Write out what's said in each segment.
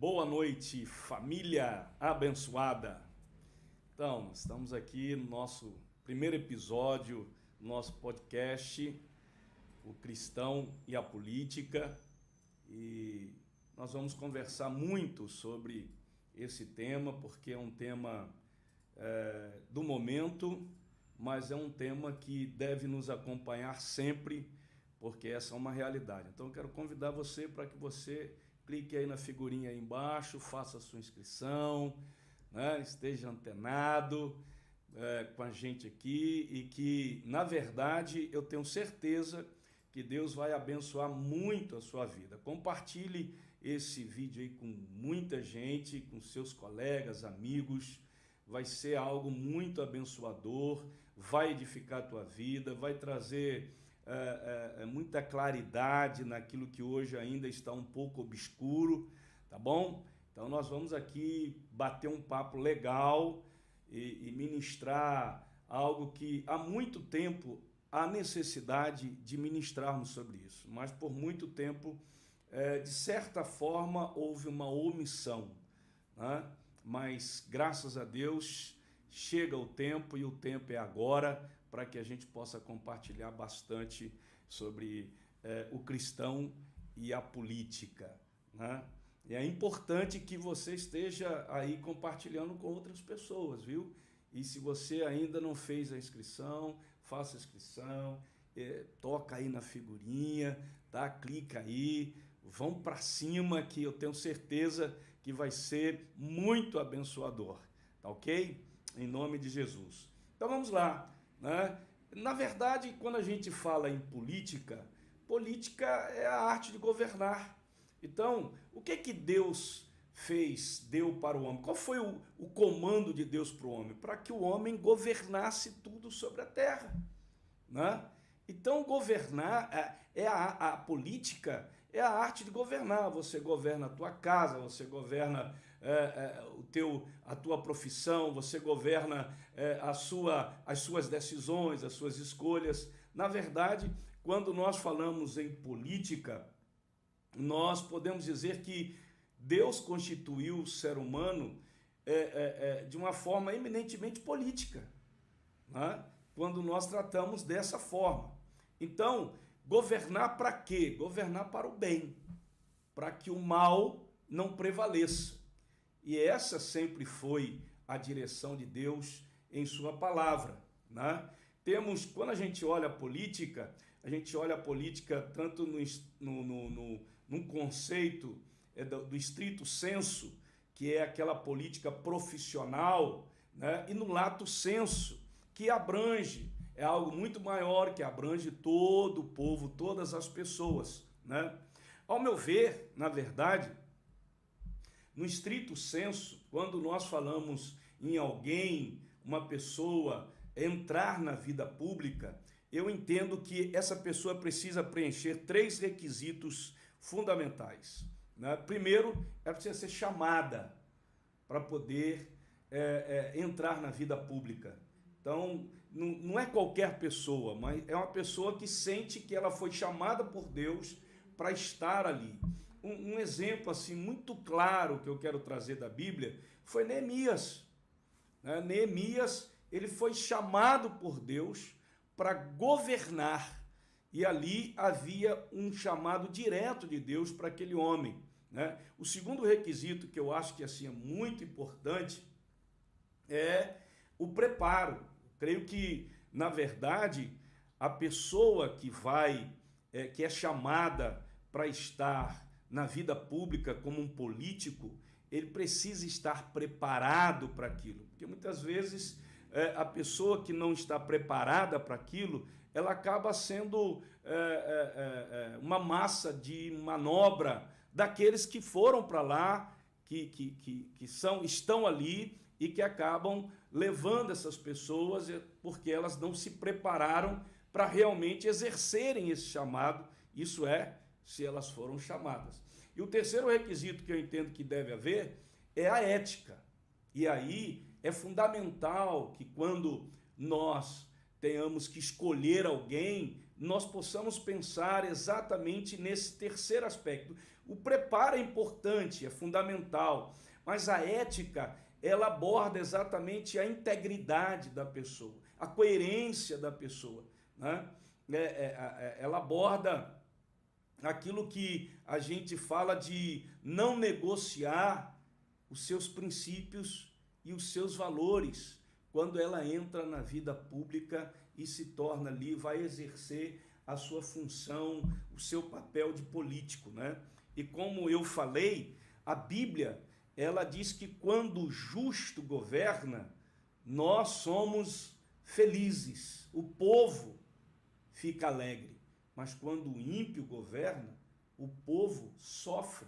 Boa noite, família abençoada. Então, estamos aqui no nosso primeiro episódio do nosso podcast, O Cristão e a Política, e nós vamos conversar muito sobre esse tema, porque é um tema do momento, mas é um tema que deve nos acompanhar sempre, porque essa é uma realidade. Então, eu quero convidar você para que você clique aí na figurinha aí embaixo, faça a sua inscrição, né? Esteja antenado com a gente aqui e que, na verdade, eu tenho certeza que Deus vai abençoar muito a sua vida. Compartilhe esse vídeo aí com muita gente, com seus colegas, amigos. Vai ser algo muito abençoador, vai edificar a tua vida, vai trazer muita claridade naquilo que hoje ainda está um pouco obscuro, tá bom? Então nós vamos aqui bater um papo legal e ministrar algo que há muito tempo há necessidade de ministrarmos sobre isso, mas por muito tempo, de certa forma, houve uma omissão, né? Mas graças a Deus chega o tempo e o tempo é agora para que a gente possa compartilhar bastante sobre o cristão e a política, né? E é importante que você esteja aí compartilhando com outras pessoas, viu? E se você ainda não fez a inscrição, faça a inscrição, toca aí na figurinha, tá? Clica aí, vão para cima que eu tenho certeza que vai ser muito abençoador, tá ok? Em nome de Jesus. Então vamos lá, né? Na verdade, quando a gente fala em política, política é a arte de governar. Então, o que Deus deu para o homem? Qual foi o comando de Deus para o homem? Para que o homem governasse tudo sobre a terra, né? Então, governar, a política é a arte de governar. Você governa a tua casa, você governa a tua profissão, você governa as suas decisões, as suas escolhas. Na verdade, quando nós falamos em política, nós podemos dizer que Deus constituiu o ser humano de uma forma eminentemente política, né? Quando nós tratamos dessa forma. Então, governar para quê? Governar para o bem, para que o mal não prevaleça. E essa sempre foi a direção de Deus em sua palavra, né? Quando a gente olha a política tanto num conceito do estrito sensu, que é aquela política profissional, né? E no lato sensu, que abrange, é algo muito maior, que abrange todo o povo, todas as pessoas, né? Ao meu ver, na verdade, no estrito sensu, quando nós falamos em alguém, uma pessoa, entrar na vida pública, eu entendo que essa pessoa precisa preencher 3 requisitos fundamentais, né? Primeiro, ela precisa ser chamada para poder entrar na vida pública. Então, não é qualquer pessoa, mas é uma pessoa que sente que ela foi chamada por Deus para estar ali. Um exemplo assim muito claro que eu quero trazer da Bíblia foi Neemias, né? Neemias, ele foi chamado por Deus para governar, e ali havia um chamado direto de Deus para aquele homem, né? O segundo requisito, que eu acho que assim é muito importante, é o preparo. Creio que, na verdade, a pessoa que é chamada para estar na vida pública como um político, ele precisa estar preparado para aquilo. Porque muitas vezes a pessoa que não está preparada para aquilo, ela acaba sendo uma massa de manobra daqueles que foram para lá, que estão ali e que acabam levando essas pessoas porque elas não se prepararam para realmente exercerem esse chamado, isso é, se elas foram chamadas. E o terceiro requisito que eu entendo que deve haver é a ética. E aí é fundamental que quando nós tenhamos que escolher alguém, nós possamos pensar exatamente nesse terceiro aspecto. O preparo é importante, é fundamental, mas a ética, ela aborda exatamente a integridade da pessoa, a coerência da pessoa, né? Ela aborda aquilo que a gente fala de não negociar os seus princípios e os seus valores quando ela entra na vida pública e se torna ali, vai exercer a sua função, o seu papel de político, né? E como eu falei, a Bíblia, ela diz que quando o justo governa, nós somos felizes, o povo fica alegre. Mas quando o ímpio governa, o povo sofre.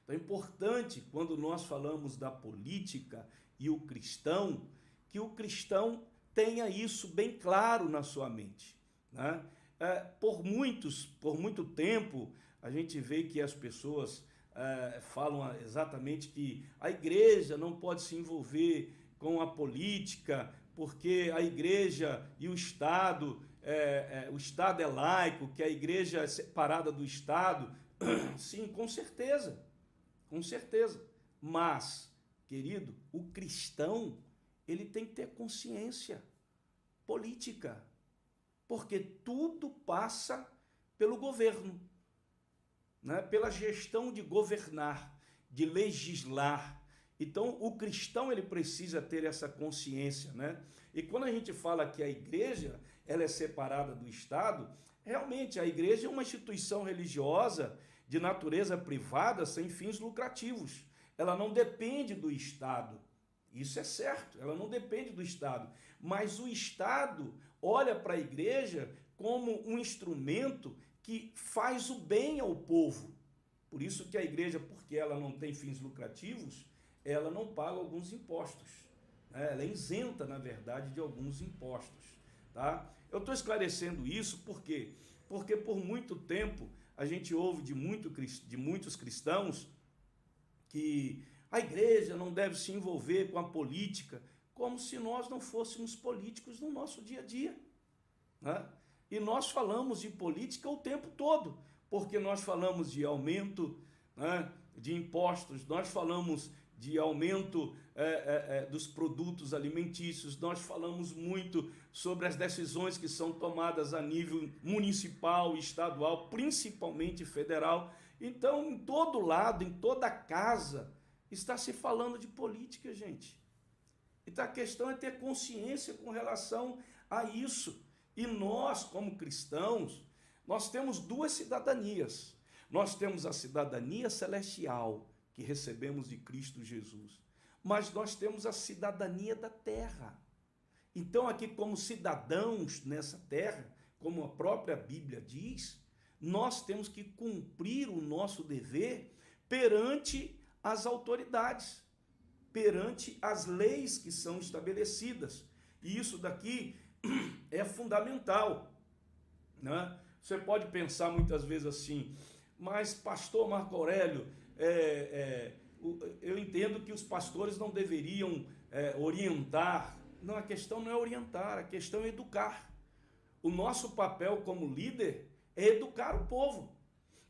Então é importante, quando nós falamos da política e o cristão, que o cristão tenha isso bem claro na sua mente, né? Por muito tempo, a gente vê que as pessoas falam exatamente que a igreja não pode se envolver com a política, porque a igreja e o Estado é laico, que a igreja é separada do Estado. Sim, com certeza, mas, querido, o cristão, ele tem que ter consciência política, porque tudo passa pelo governo, né? Pela gestão de governar, de legislar. Então, o cristão, ele precisa ter essa consciência, né? E quando a gente fala que a igreja, ela é separada do Estado, realmente a igreja é uma instituição religiosa de natureza privada sem fins lucrativos. Ela não depende do Estado. Isso é certo, ela não depende do Estado. Mas o Estado olha para a igreja como um instrumento que faz o bem ao povo. Por isso que a igreja, porque ela não tem fins lucrativos, ela não paga alguns impostos. Ela é isenta, na verdade, de alguns impostos. Tá? Eu estou esclarecendo isso por quê? Porque por muito tempo a gente ouve de muitos cristãos que a igreja não deve se envolver com a política, como se nós não fôssemos políticos no nosso dia a dia, né? E nós falamos de política o tempo todo, porque nós falamos de aumento, né, de impostos, nós falamos de aumento dos produtos alimentícios, nós falamos muito sobre as decisões que são tomadas a nível municipal, estadual, principalmente federal. Então, em todo lado, em toda casa, está se falando de política, gente. Então, a questão é ter consciência com relação a isso. E nós, como cristãos, nós temos duas cidadanias. Nós temos a cidadania celestial, que recebemos de Cristo Jesus, mas nós temos a cidadania da terra. Então, aqui como cidadãos nessa terra, como a própria Bíblia diz, nós temos que cumprir o nosso dever perante as autoridades, perante as leis que são estabelecidas. E isso daqui é fundamental, né? Você pode pensar muitas vezes assim, mas pastor Marco Aurélio, eu entendo que os pastores não deveriam orientar. Não, a questão não é orientar, a questão é educar. O nosso papel como líder é educar o povo.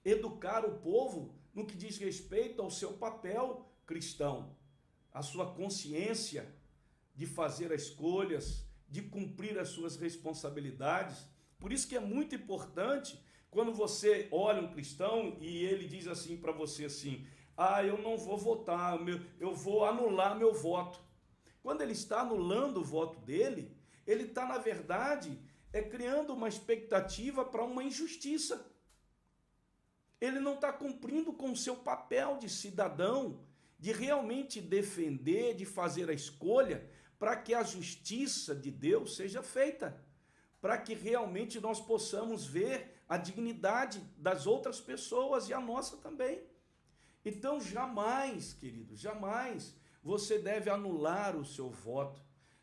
Educar o povo no que diz respeito ao seu papel cristão, a sua consciência de fazer as escolhas, de cumprir as suas responsabilidades. Por isso que é muito importante quando você olha um cristão e ele diz assim para você assim, eu não vou votar, eu vou anular meu voto. Quando ele está anulando o voto dele, ele está, na verdade, criando uma expectativa para uma injustiça. Ele não está cumprindo com o seu papel de cidadão, de realmente defender, de fazer a escolha para que a justiça de Deus seja feita, para que realmente nós possamos ver a dignidade das outras pessoas e a nossa também. Então, jamais, querido, jamais você deve anular o seu voto,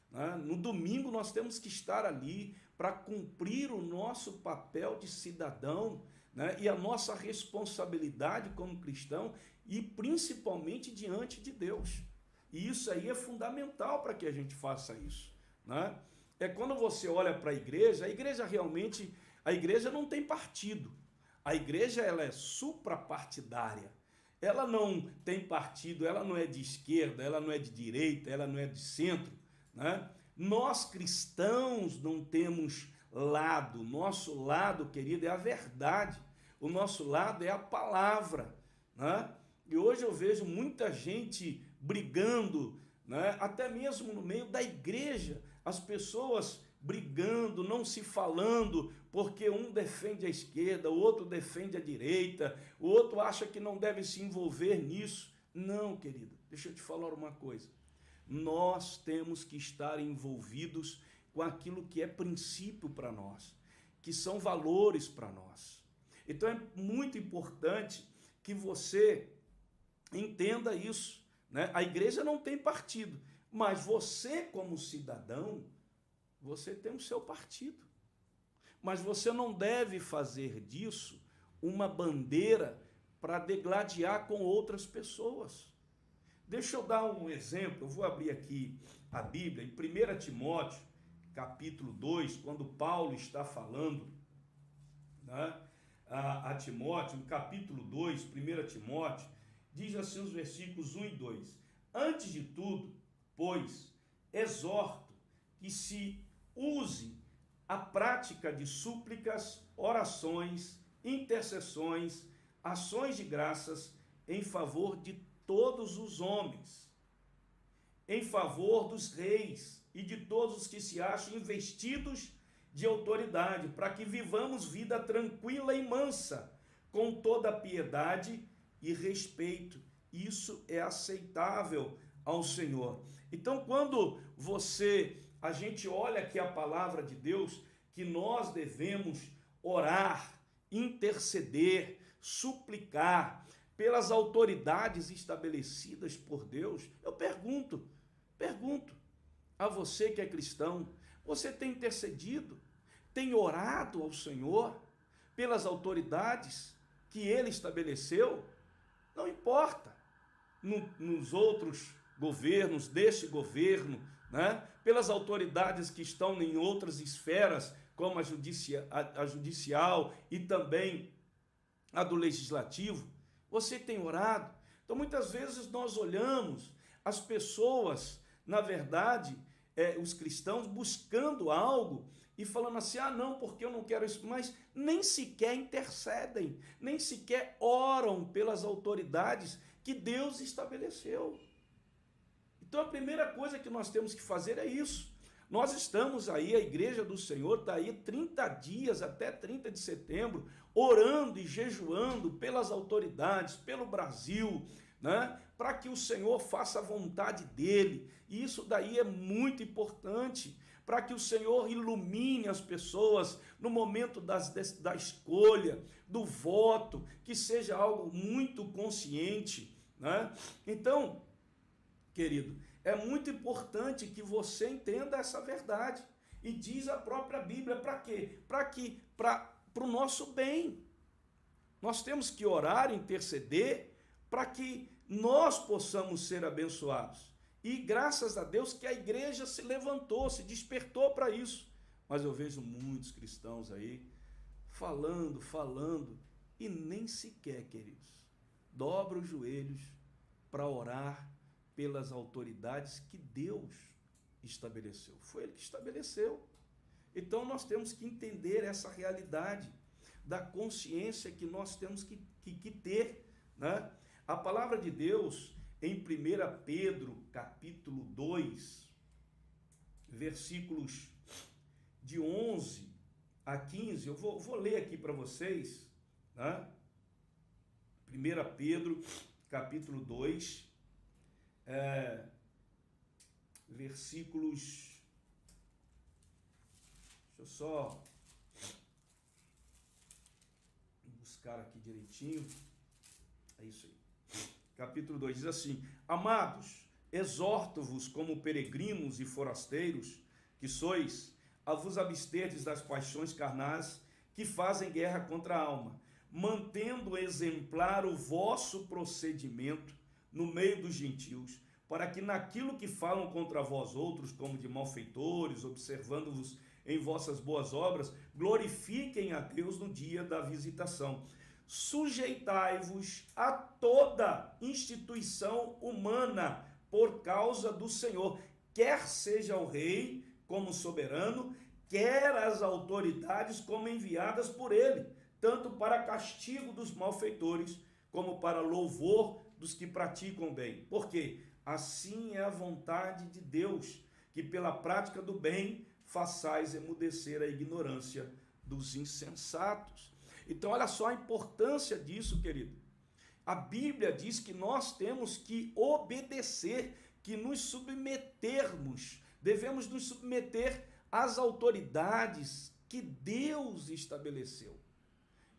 né? No domingo nós temos que estar ali para cumprir o nosso papel de cidadão, né? E a nossa responsabilidade como cristão e principalmente diante de Deus. E isso aí é fundamental para que a gente faça isso, né? É quando você olha para a igreja realmente, a igreja não tem partido. A igreja, ela é suprapartidária. ela não tem partido, ela não é de esquerda, ela não é de direita, ela não é de centro, né? Nós cristãos não temos lado, nosso lado, querido, é a verdade, o nosso lado é a palavra, né? E hoje eu vejo muita gente brigando, né? Até mesmo no meio da igreja, as pessoas brigando, não se falando, porque um defende a esquerda, o outro defende a direita, o outro acha que não deve se envolver nisso. Não, querido, deixa eu te falar uma coisa. Nós temos que estar envolvidos com aquilo que é princípio para nós, que são valores para nós. Então é muito importante que você entenda isso, né? A igreja não tem partido, mas você como cidadão, você tem o seu partido. Mas você não deve fazer disso uma bandeira para degladiar com outras pessoas. Deixa eu dar um exemplo, eu vou abrir aqui a Bíblia, em 1 Timóteo, capítulo 2, quando Paulo está falando, né, a Timóteo, no capítulo 2, 1 Timóteo, diz assim os versículos 1 e 2. Antes de tudo, pois, exorto que se use a prática de súplicas, orações, intercessões, ações de graças em favor de todos os homens, em favor dos reis e de todos os que se acham investidos de autoridade, para que vivamos vida tranquila e mansa, com toda piedade e respeito. Isso é aceitável ao Senhor. Então, quando a gente olha aqui a palavra de Deus, que nós devemos orar, interceder, suplicar pelas autoridades estabelecidas por Deus, eu pergunto a você que é cristão, você tem intercedido, tem orado ao Senhor pelas autoridades que Ele estabeleceu? Não importa, nos outros governos, deste governo, né? Pelas autoridades que estão em outras esferas, como a judicial e também a do legislativo, você tem orado? Então, muitas vezes nós olhamos as pessoas, na verdade, os cristãos buscando algo e falando assim, não, porque eu não quero isso, mas nem sequer intercedem, nem sequer oram pelas autoridades que Deus estabeleceu. Então a primeira coisa que nós temos que fazer é isso. Nós estamos aí, a Igreja do Senhor está aí 30 dias, até 30 de setembro, orando e jejuando pelas autoridades, pelo Brasil, né? Para que o Senhor faça a vontade dEle. E isso daí é muito importante, para que o Senhor ilumine as pessoas no momento da escolha, do voto, que seja algo muito consciente, né? Então, querido, é muito importante que você entenda essa verdade. E diz a própria Bíblia, para quê? Para o nosso bem. Nós temos que orar, interceder, para que nós possamos ser abençoados. E graças a Deus que a igreja se levantou, se despertou para isso. Mas eu vejo muitos cristãos aí falando, e nem sequer, queridos, dobra os joelhos para orar pelas autoridades que Deus estabeleceu. Foi Ele que estabeleceu. Então nós temos que entender essa realidade da consciência que nós temos que ter, né? A palavra de Deus em 1 Pedro, capítulo 2, versículos de 11 a 15, eu vou ler aqui para vocês, né? 1 Pedro, capítulo 2, versículos, deixa eu só buscar aqui direitinho, é isso aí. Capítulo 2 diz assim: Amados, exorto-vos como peregrinos e forasteiros que sois, a vos absterdes das paixões carnais que fazem guerra contra a alma, mantendo exemplar o vosso procedimento no meio dos gentios, para que naquilo que falam contra vós outros, como de malfeitores, observando-vos em vossas boas obras, glorifiquem a Deus no dia da visitação. sujeitai-vos a toda instituição humana por causa do Senhor, quer seja o rei como soberano, quer as autoridades como enviadas por ele, tanto para castigo dos malfeitores, como para louvor dos que praticam o bem. Porque assim é a vontade de Deus, que pela prática do bem façais emudecer a ignorância dos insensatos. Então, olha só a importância disso, querido. A Bíblia diz que nós temos que obedecer, que nos submetermos, devemos nos submeter às autoridades que Deus estabeleceu.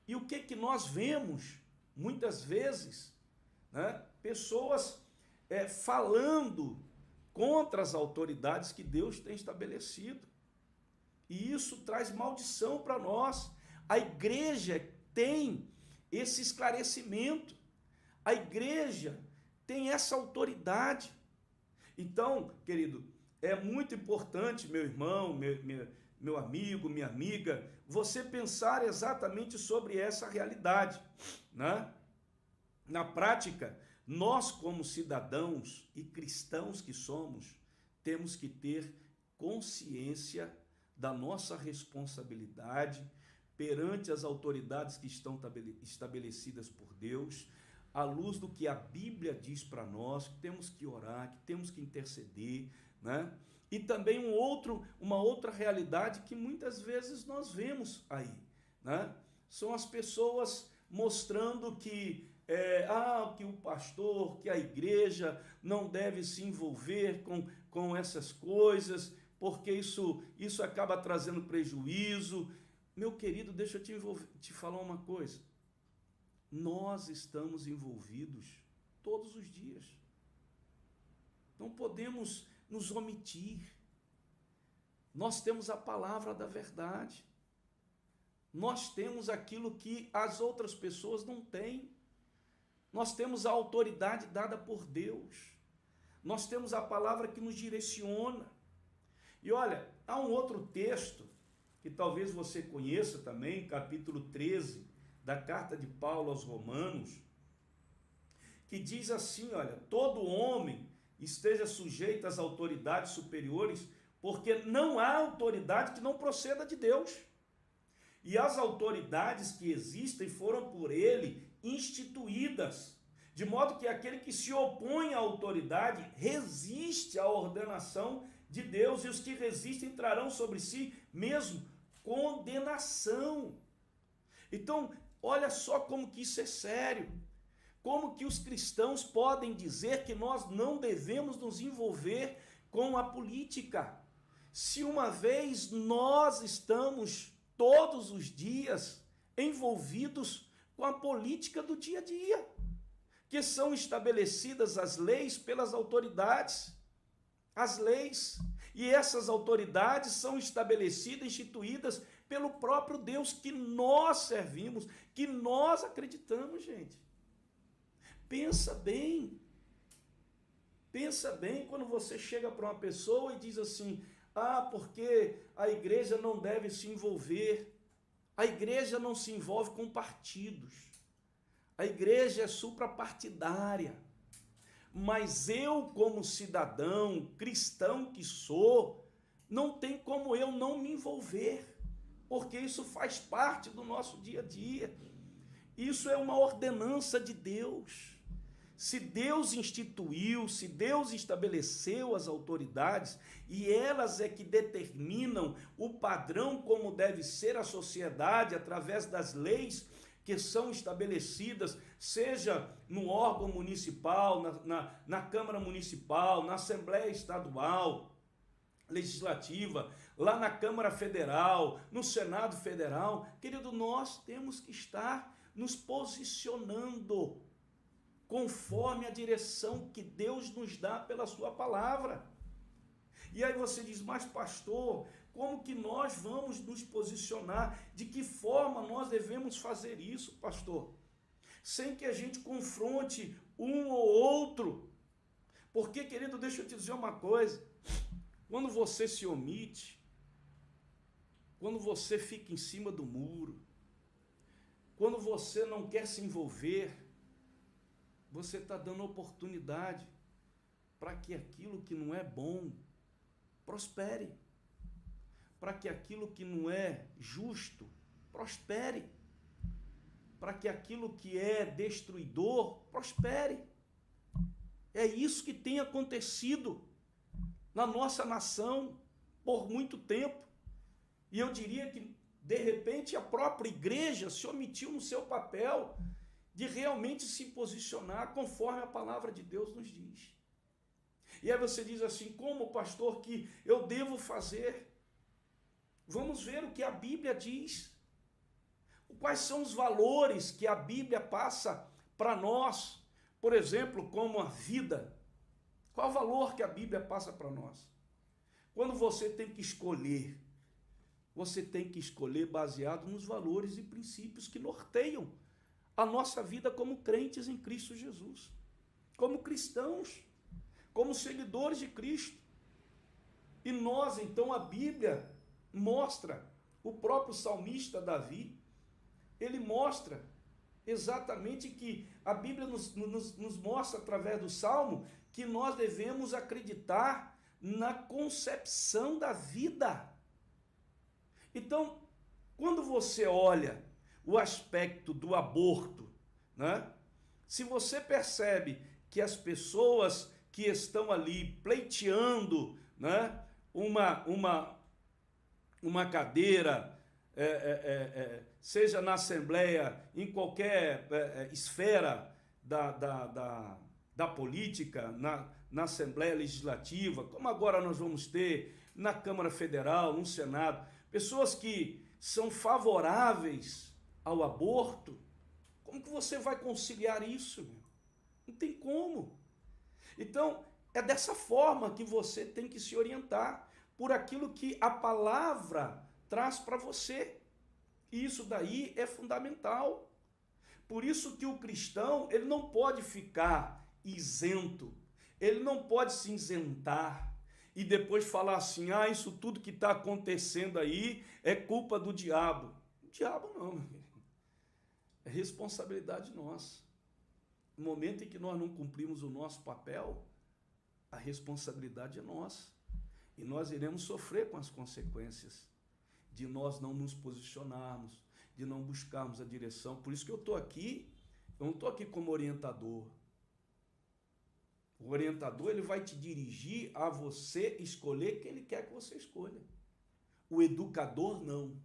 E o que nós vemos, muitas vezes, né, pessoas falando contra as autoridades que Deus tem estabelecido. E isso traz maldição para nós. A igreja tem esse esclarecimento. A igreja tem essa autoridade. Então, querido, é muito importante, meu irmão, meu amigo, minha amiga, você pensar exatamente sobre essa realidade, né? Na prática, nós como cidadãos e cristãos que somos, temos que ter consciência da nossa responsabilidade perante as autoridades que estão estabelecidas por Deus, à luz do que a Bíblia diz para nós, que temos que orar, que temos que interceder, né? E também uma outra realidade que muitas vezes nós vemos aí, né? São as pessoas mostrando que que o pastor, que a igreja não deve se envolver com essas coisas, porque isso acaba trazendo prejuízo. Meu querido, deixa eu te falar uma coisa. Nós estamos envolvidos todos os dias. Não podemos nos omitir. Nós temos a palavra da verdade. Nós temos aquilo que as outras pessoas não têm. Nós temos a autoridade dada por Deus. Nós temos a palavra que nos direciona. E olha, há um outro texto que talvez você conheça também, capítulo 13 da carta de Paulo aos Romanos, que diz assim, olha, todo homem esteja sujeito às autoridades superiores, porque não há autoridade que não proceda de Deus. E as autoridades que existem foram por ele instituídas, de modo que aquele que se opõe à autoridade resiste à ordenação de Deus, e os que resistem trarão sobre si mesmo condenação. Então, olha só como que isso é sério. Como que os cristãos podem dizer que nós não devemos nos envolver com a política, se uma vez nós estamos todos os dias envolvidos com a política do dia a dia, que são estabelecidas as leis pelas autoridades, as leis, e essas autoridades são estabelecidas, instituídas pelo próprio Deus que nós servimos, que nós acreditamos, gente. Pensa bem quando você chega para uma pessoa e diz assim, porque a igreja não deve se envolver. A igreja não se envolve com partidos. A igreja é suprapartidária. Mas eu, como cidadão, cristão que sou, não tem como eu não me envolver, porque isso faz parte do nosso dia a dia. Isso é uma ordenança de Deus. Se Deus instituiu, se Deus estabeleceu as autoridades, e elas é que determinam o padrão como deve ser a sociedade através das leis que são estabelecidas, seja no órgão municipal, na Câmara Municipal, na Assembleia Estadual, Legislativa, lá na Câmara Federal, no Senado Federal. Querido, nós temos que estar nos posicionando conforme a direção que Deus nos dá pela sua palavra. E aí você diz, mas pastor, como que nós vamos nos posicionar? De que forma nós devemos fazer isso, pastor? Sem que a gente confronte um ou outro. Porque, querido, deixa eu te dizer uma coisa. Quando você se omite, quando você fica em cima do muro, Quando você não quer se envolver, você está dando oportunidade para que aquilo que não é bom prospere, para que aquilo que não é justo prospere, para que aquilo que é destruidor prospere. É isso que tem acontecido na nossa nação por muito tempo. E eu diria que, de repente, a própria igreja se omitiu no seu papel de realmente se posicionar conforme a palavra de Deus nos diz. E aí você diz assim, como pastor que eu devo fazer? Vamos ver o que a Bíblia diz. Quais são os valores que a Bíblia passa para nós? Por exemplo, como a vida. Qual o valor que a Bíblia passa para nós? Quando você tem que escolher, você tem que escolher baseado nos valores e princípios que norteiam a nossa vida como crentes em Cristo Jesus, como cristãos, como seguidores de Cristo. E nós, então, a Bíblia mostra, o próprio salmista Davi, ele mostra exatamente que a Bíblia nos mostra, através do Salmo, que nós devemos acreditar na concepção da vida. Então, quando você olha o aspecto do aborto, né? Se você percebe que as pessoas que estão ali pleiteando, né, uma cadeira, seja na Assembleia, em qualquer esfera da política, na Assembleia Legislativa, como agora nós vamos ter na Câmara Federal, no Senado, pessoas que são favoráveis ao aborto, como que você vai conciliar isso? Não tem como. Então, é dessa forma que você tem que se orientar por aquilo que a palavra traz para você. E isso daí é fundamental. Por isso que o cristão, ele não pode ficar isento, ele não pode se isentar e depois falar assim, isso tudo que está acontecendo aí é culpa do diabo. O diabo não, meu filho. É responsabilidade nossa. No momento em que nós não cumprimos o nosso papel, a responsabilidade é nossa. E nós iremos sofrer com as consequências de nós não nos posicionarmos, de não buscarmos a direção. Por isso que eu estou aqui, eu não estou aqui como orientador. O orientador, ele vai te dirigir a você escolher quem ele quer que você escolha. O educador, não.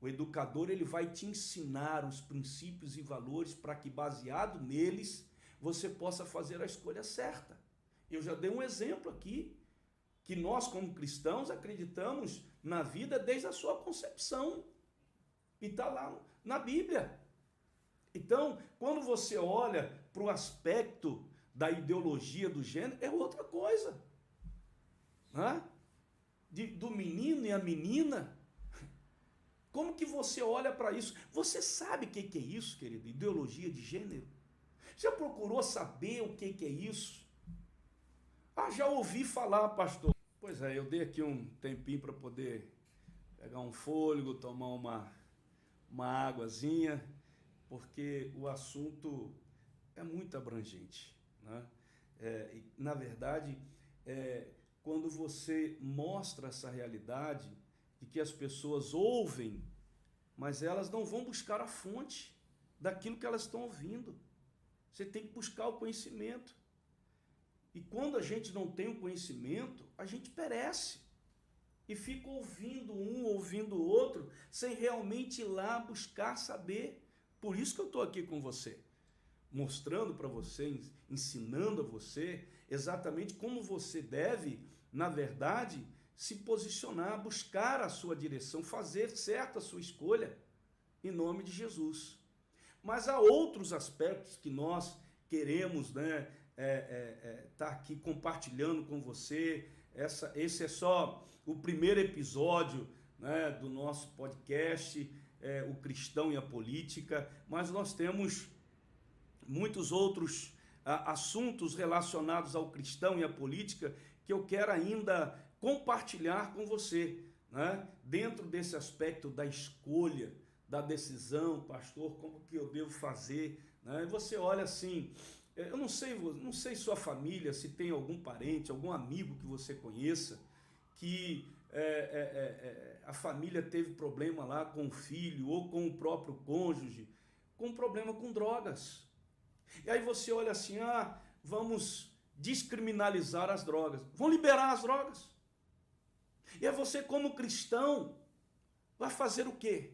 O educador, ele vai te ensinar os princípios e valores para que, baseado neles, você possa fazer a escolha certa. Eu já dei um exemplo aqui, que nós, como cristãos, acreditamos na vida desde a sua concepção. E está lá na Bíblia. Então, quando você olha para o aspecto da ideologia do gênero, é outra coisa. Né? Do menino e a menina. Como que você olha para isso? Você sabe o que é isso, querido? Ideologia de gênero? Já procurou saber o que é isso? Já ouvi falar, pastor. Pois é, eu dei aqui um tempinho para poder pegar um fôlego, tomar uma águazinha, porque o assunto é muito abrangente. Né? Na verdade, quando você mostra essa realidade, de que as pessoas ouvem, mas elas não vão buscar a fonte daquilo que elas estão ouvindo. Você tem que buscar o conhecimento. E quando a gente não tem o conhecimento, a gente perece. E fica ouvindo um, ouvindo o outro, sem realmente ir lá buscar saber. Por isso que eu estou aqui com você, mostrando para você, ensinando a você exatamente como você deve, na verdade, se posicionar, buscar a sua direção, fazer certa a sua escolha, em nome de Jesus. Mas há outros aspectos que nós queremos, né, tá aqui compartilhando com você. Esse é só o primeiro episódio, né, do nosso podcast, O Cristão e a Política, mas nós temos muitos outros assuntos relacionados ao cristão e à política que eu quero ainda compartilhar com você, né? Dentro desse aspecto da escolha, da decisão, pastor, como que eu devo fazer, né? E você olha assim, eu não sei sua família, se tem algum parente, algum amigo que você conheça, que a família teve problema lá com o filho ou com o próprio cônjuge, com problema com drogas. E aí você olha assim, vamos descriminalizar as drogas, vão liberar as drogas. E aí você, como cristão, vai fazer o quê?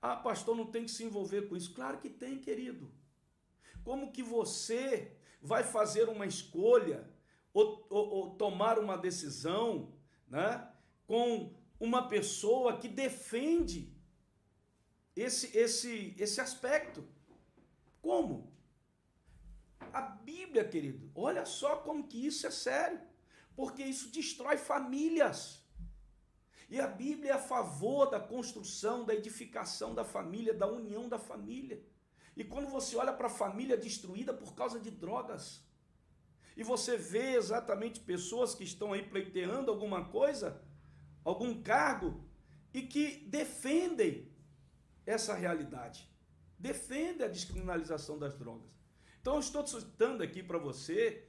Pastor, não tem que se envolver com isso. Claro que tem, querido. Como que você vai fazer uma escolha ou tomar uma decisão, né, com uma pessoa que defende esse aspecto? Como? A Bíblia, querido, olha só como que isso é sério, porque isso destrói famílias. E a Bíblia é a favor da construção, da edificação da família, da união da família. E quando você olha para a família destruída por causa de drogas, e você vê exatamente pessoas que estão aí pleiteando alguma coisa, algum cargo, e que defendem essa realidade, defendem a descriminalização das drogas. Então eu estou citando aqui para você,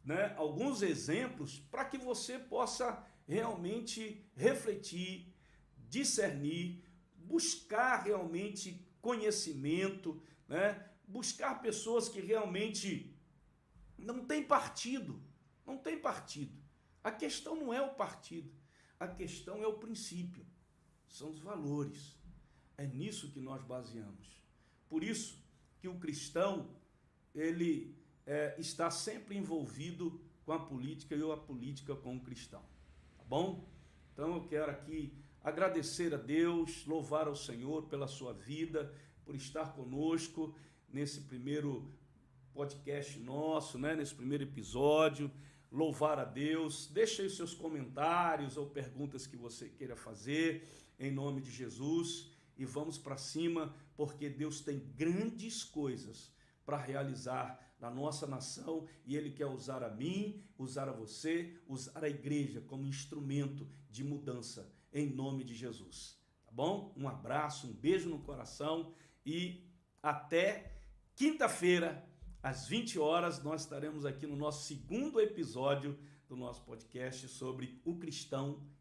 né, alguns exemplos para que você possa realmente refletir, discernir, buscar realmente conhecimento, né, buscar pessoas que realmente não têm partido, não tem partido. A questão não é o partido, a questão é o princípio, são os valores. É nisso que nós baseamos. Por isso que o cristão, ele está sempre envolvido com a política e a política com o cristão. Tá bom? Então eu quero aqui agradecer a Deus, louvar ao Senhor pela sua vida, por estar conosco nesse primeiro podcast nosso, né? Nesse primeiro episódio. Louvar a Deus. Deixe aí os seus comentários ou perguntas que você queira fazer, em nome de Jesus. E vamos para cima, porque Deus tem grandes coisas para realizar na nossa nação, e Ele quer usar a mim, usar a você, usar a igreja como instrumento de mudança, em nome de Jesus. Tá bom? Um abraço, um beijo no coração e até quinta-feira, às 20 horas, nós estaremos aqui no nosso segundo episódio do nosso podcast sobre o cristão